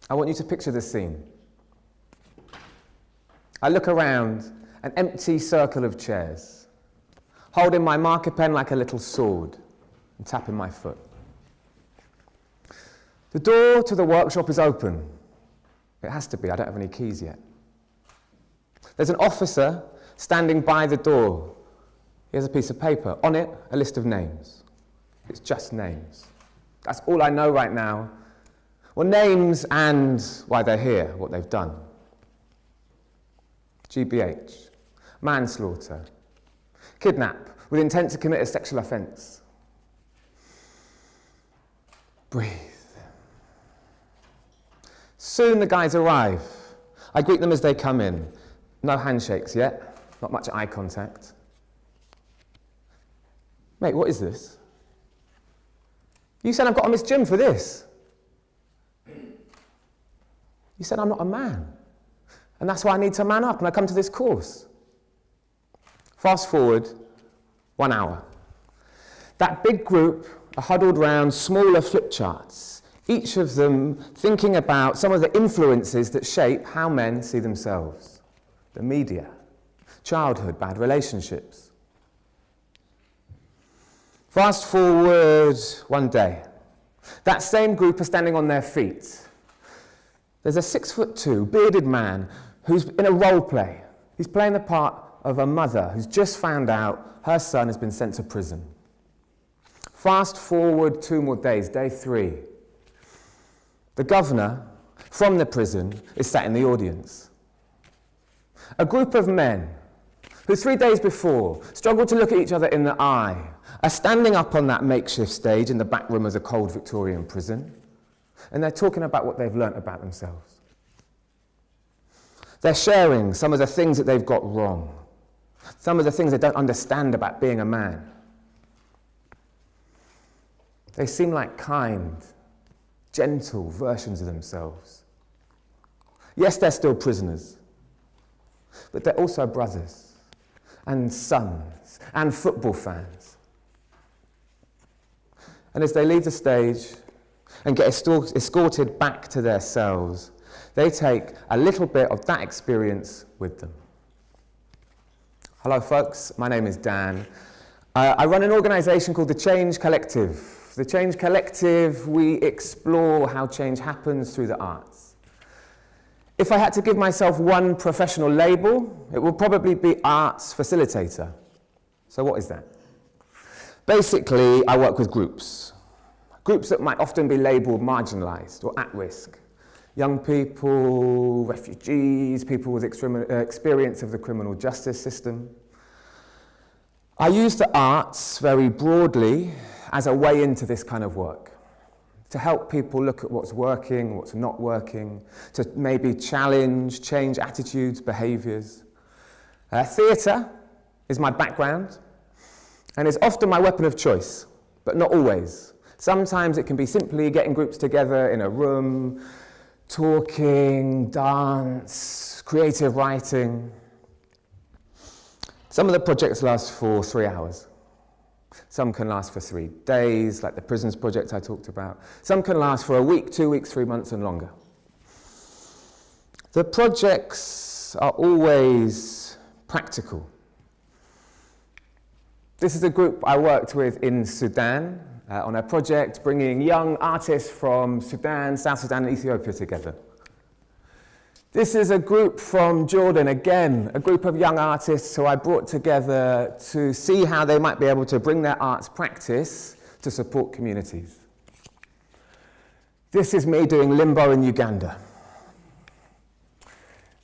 I want you to picture this scene. I look around an empty circle of chairs, holding my marker pen like a little sword and tapping my foot. The door to the workshop is open. It has to be, I don't have any keys yet. There's an officer standing by the door. He has a piece of paper. On it, a list of names. It's just names. That's all I know right now. Well, names and why they're here, what they've done. GBH, manslaughter, kidnap with intent to commit a sexual offence. Breathe. Soon the guys arrive. I greet them as they come in. No handshakes yet, not much eye contact. Mate, what is this? You said I've got to miss gym for this. You said I'm not a man. And that's why I need to man up and I come to this course. Fast forward 1 hour. That big group are huddled round smaller flip charts, each of them thinking about some of the influences that shape how men see themselves. The media, childhood, bad relationships. Fast forward one day. That same group are standing on their feet. There's a 6'2", bearded man who's in a role play. He's playing the part of a mother who's just found out her son has been sent to prison. Fast forward 2 more days, day 3. The governor from the prison is sat in the audience. A group of men who 3 days before struggled to look at each other in the eye are standing up on that makeshift stage in the back room of the cold Victorian prison, and they're talking about what they've learnt about themselves. They're sharing some of the things that they've got wrong, some of the things they don't understand about being a man. They seem like kind, gentle versions of themselves. Yes, they're still prisoners, but they're also brothers and sons and football fans. And as they leave the stage and get escorted back to their cells, they take a little bit of that experience with them. Hello folks, my name is Dan. I run an organisation called the Change Collective. The Change Collective, we explore how change happens through the arts. If I had to give myself one professional label, it would probably be arts facilitator. So what is that? Basically, I work with groups that might often be labelled marginalised or at risk. Young people, refugees, people with experience of the criminal justice system. I use the arts very broadly as a way into this kind of work, to help people look at what's working, what's not working, to maybe challenge, change attitudes, behaviours. Theatre is my background, and is often my weapon of choice, but not always. Sometimes it can be simply getting groups together in a room, talking, dance, creative writing. Some of the projects last for 3 hours. Some can last for 3 days, like the prisons project I talked about. Some can last for a week, 2 weeks, 3 months and longer. The projects are always practical. This is a group I worked with in Sudan on a project bringing young artists from Sudan, South Sudan and Ethiopia together. This is a group from Jordan, again, a group of young artists who I brought together to see how they might be able to bring their arts practice to support communities. This is me doing limbo in Uganda.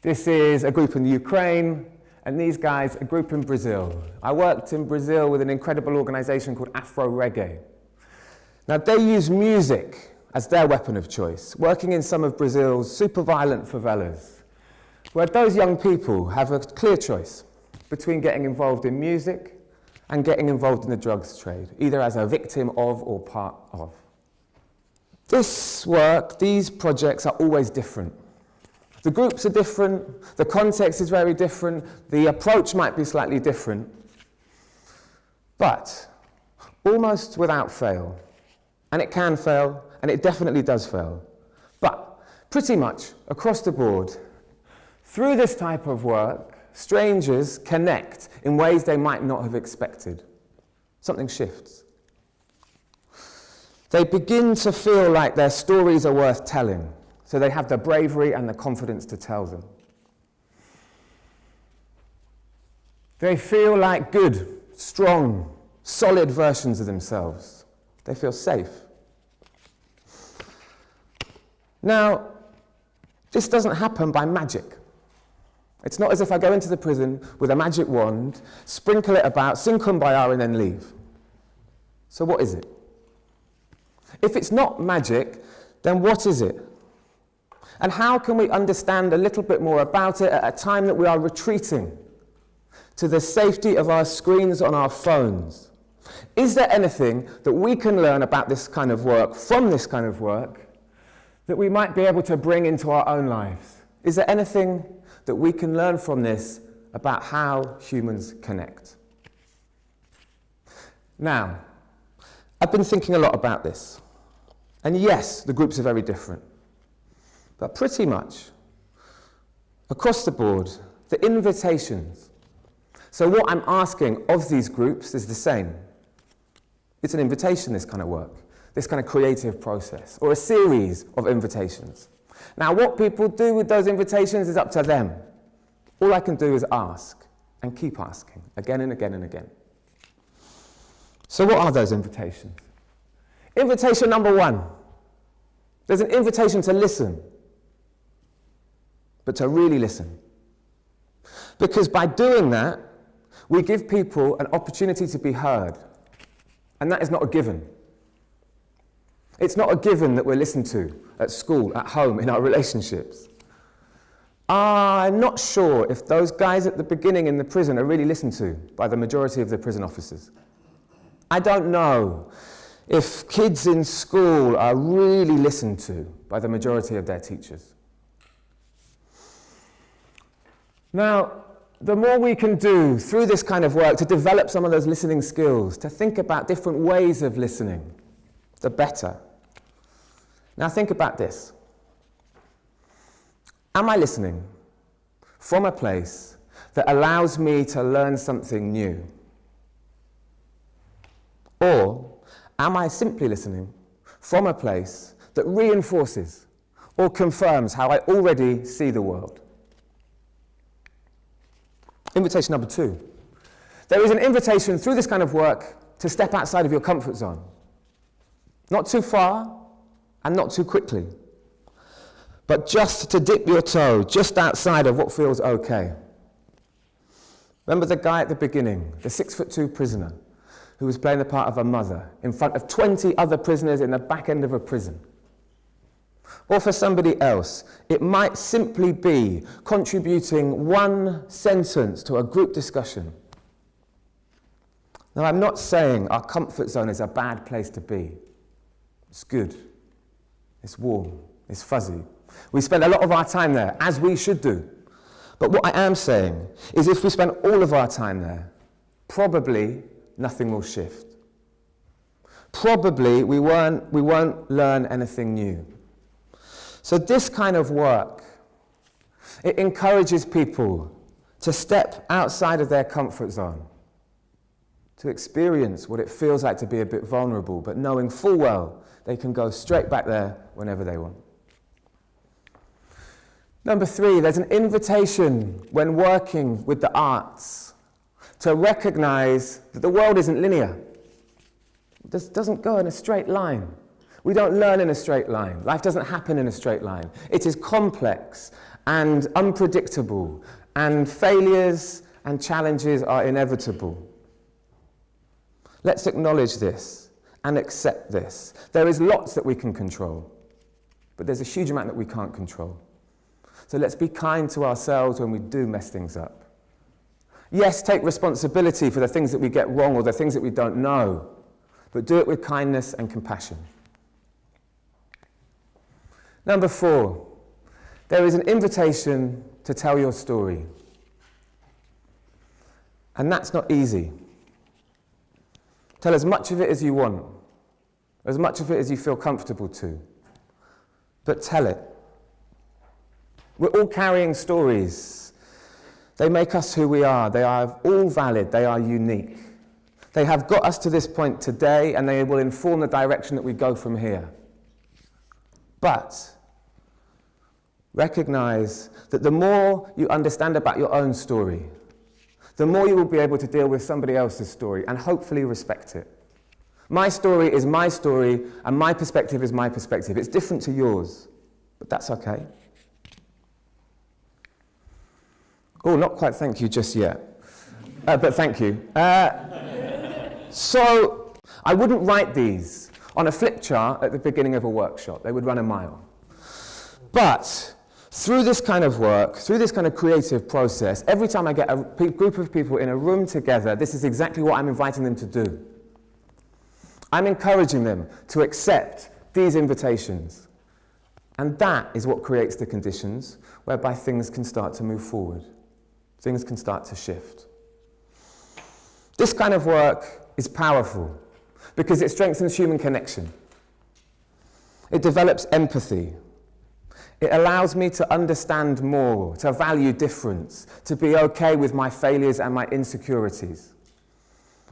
This is a group in Ukraine, and these guys, a group in Brazil. I worked in Brazil with an incredible organisation called Afro Reggae. Now, they use music as their weapon of choice, working in some of Brazil's super violent favelas, where those young people have a clear choice between getting involved in music and getting involved in the drugs trade, either as a victim of or part of. This work, these projects are always different. The groups are different, the context is very different, the approach might be slightly different, but almost without fail, and it can fail, and it definitely does fail. But pretty much across the board, through this type of work, strangers connect in ways they might not have expected. Something shifts. They begin to feel like their stories are worth telling, so they have the bravery and the confidence to tell them. They feel like good, strong, solid versions of themselves. They feel safe. Now, this doesn't happen by magic. It's not as if I go into the prison with a magic wand, sprinkle it about, sing kumbaya, and then leave. So what is it? If it's not magic, then what is it? And how can we understand a little bit more about it at a time that we are retreating to the safety of our screens on our phones? Is there anything that we can learn about this kind of work, from this kind of work, that we might be able to bring into our own lives? Is there anything that we can learn from this about how humans connect? Now, I've been thinking a lot about this. And yes, the groups are very different. But pretty much, across the board, the invitations. So what I'm asking of these groups is the same. It's an invitation, this kind of work, this kind of creative process, or a series of invitations. Now, what people do with those invitations is up to them. All I can do is ask, and keep asking, again and again and again. So what are those invitations? Invitation number one. There's an invitation to listen, but to really listen. Because by doing that, we give people an opportunity to be heard. And that is not a given. It's not a given that we're listened to at school, at home, in our relationships. I'm not sure if those guys at the beginning in the prison are really listened to by the majority of the prison officers. I don't know if kids in school are really listened to by the majority of their teachers. Now, the more we can do through this kind of work to develop some of those listening skills, to think about different ways of listening, the better. Now think about this. Am I listening from a place that allows me to learn something new? Or am I simply listening from a place that reinforces or confirms how I already see the world? Invitation number two. There is an invitation through this kind of work to step outside of your comfort zone. Not too far and not too quickly, but just to dip your toe just outside of what feels okay. Remember the guy at the beginning, the 6'2" prisoner, who was playing the part of a mother in front of 20 other prisoners in the back end of a prison? Or for somebody else, it might simply be contributing one sentence to a group discussion. Now, I'm not saying our comfort zone is a bad place to be. It's good. It's warm. It's fuzzy. We spend a lot of our time there, as we should do. But what I am saying is if we spend all of our time there, probably nothing will shift. Probably we won't learn anything new. So this kind of work, it encourages people to step outside of their comfort zone, to experience what it feels like to be a bit vulnerable, but knowing full well they can go straight back there whenever they want. Number three, there's an invitation when working with the arts to recognize that the world isn't linear. This doesn't go in a straight line. We don't learn in a straight line. Life doesn't happen in a straight line. It is complex and unpredictable, and failures and challenges are inevitable. Let's acknowledge this and accept this. There is lots that we can control, but there's a huge amount that we can't control. So let's be kind to ourselves when we do mess things up. Yes, take responsibility for the things that we get wrong or the things that we don't know, but do it with kindness and compassion. Number four, there is an invitation to tell your story. And that's not easy. Tell as much of it as you want, as much of it as you feel comfortable to, but tell it. We're all carrying stories. They make us who we are. They are all valid. They are unique. They have got us to this point today, and they will inform the direction that we go from here. But recognize that the more you understand about your own story, the more you will be able to deal with somebody else's story and hopefully respect it. My story is my story, and my perspective is my perspective. It's different to yours, but that's okay. Oh, not quite thank you just yet, but thank you. So I wouldn't write these on a flip chart at the beginning of a workshop. They would run a mile. But through this kind of work, through this kind of creative process, every time I get a group of people in a room together, this is exactly what I'm inviting them to do. I'm encouraging them to accept these invitations. And that is what creates the conditions whereby things can start to move forward. Things can start to shift. This kind of work is powerful because it strengthens human connection. It develops empathy. It allows me to understand more, to value difference, to be okay with my failures and my insecurities.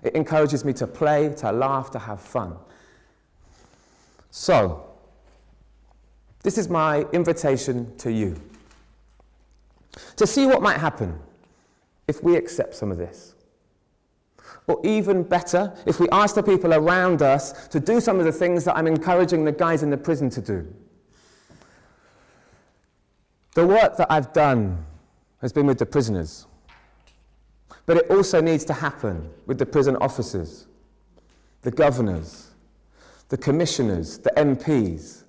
It encourages me to play, to laugh, to have fun. So, this is my invitation to you. To see what might happen if we accept some of this. Or even better, if we ask the people around us to do some of the things that I'm encouraging the guys in the prison to do. The work that I've done has been with the prisoners. But it also needs to happen with the prison officers, the governors, the commissioners, the MPs.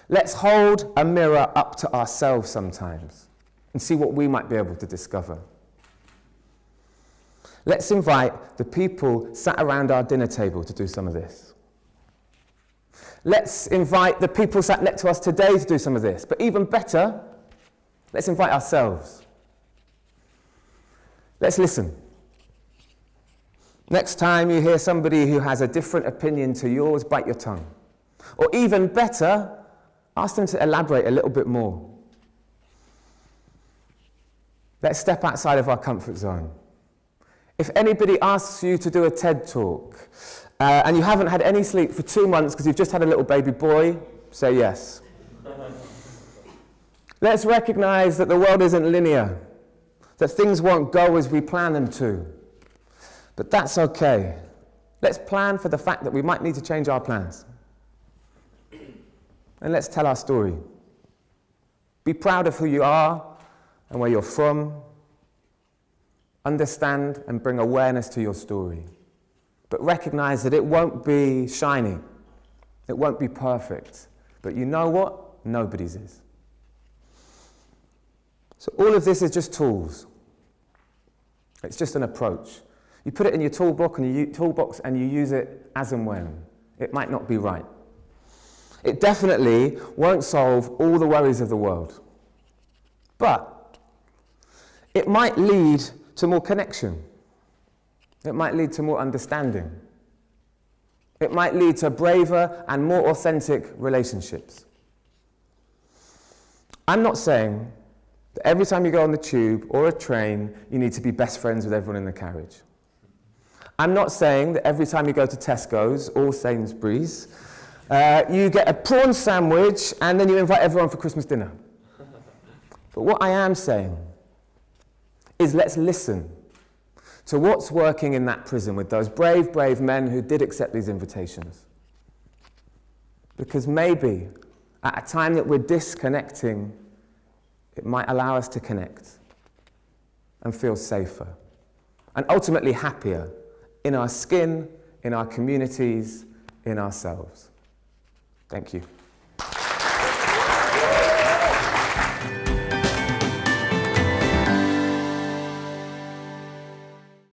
Let's hold a mirror up to ourselves sometimes and see what we might be able to discover. Let's invite the people sat around our dinner table to do some of this. Let's invite the people sat next to us today to do some of this. But even better, let's invite ourselves. Let's listen. Next time you hear somebody who has a different opinion to yours, bite your tongue. Or even better, ask them to elaborate a little bit more. Let's step outside of our comfort zone. If anybody asks you to do a TED talk, and you haven't had any sleep for 2 months because you've just had a little baby boy, say yes. Let's recognize that the world isn't linear, that things won't go as we plan them to. But that's okay. Let's plan for the fact that we might need to change our plans. And let's tell our story. Be proud of who you are and where you're from. Understand and bring awareness to your story. But recognize that it won't be shiny. It won't be perfect. But you know what? Nobody's is. So all of this is just tools. It's just an approach. You put it in your toolbox and you use it as and when. It might not be right. It definitely won't solve all the worries of the world. But it might lead to more connection. It might lead to more understanding. It might lead to braver and more authentic relationships. I'm not saying that every time you go on the tube or a train, you need to be best friends with everyone in the carriage. I'm not saying that every time you go to Tesco's or Sainsbury's, you get a prawn sandwich and then you invite everyone for Christmas dinner. But what I am saying is let's listen to what's working in that prison with those brave, brave men who did accept these invitations. Because maybe at a time that we're disconnecting, it might allow us to connect and feel safer and ultimately happier in our skin, in our communities, in ourselves. Thank you.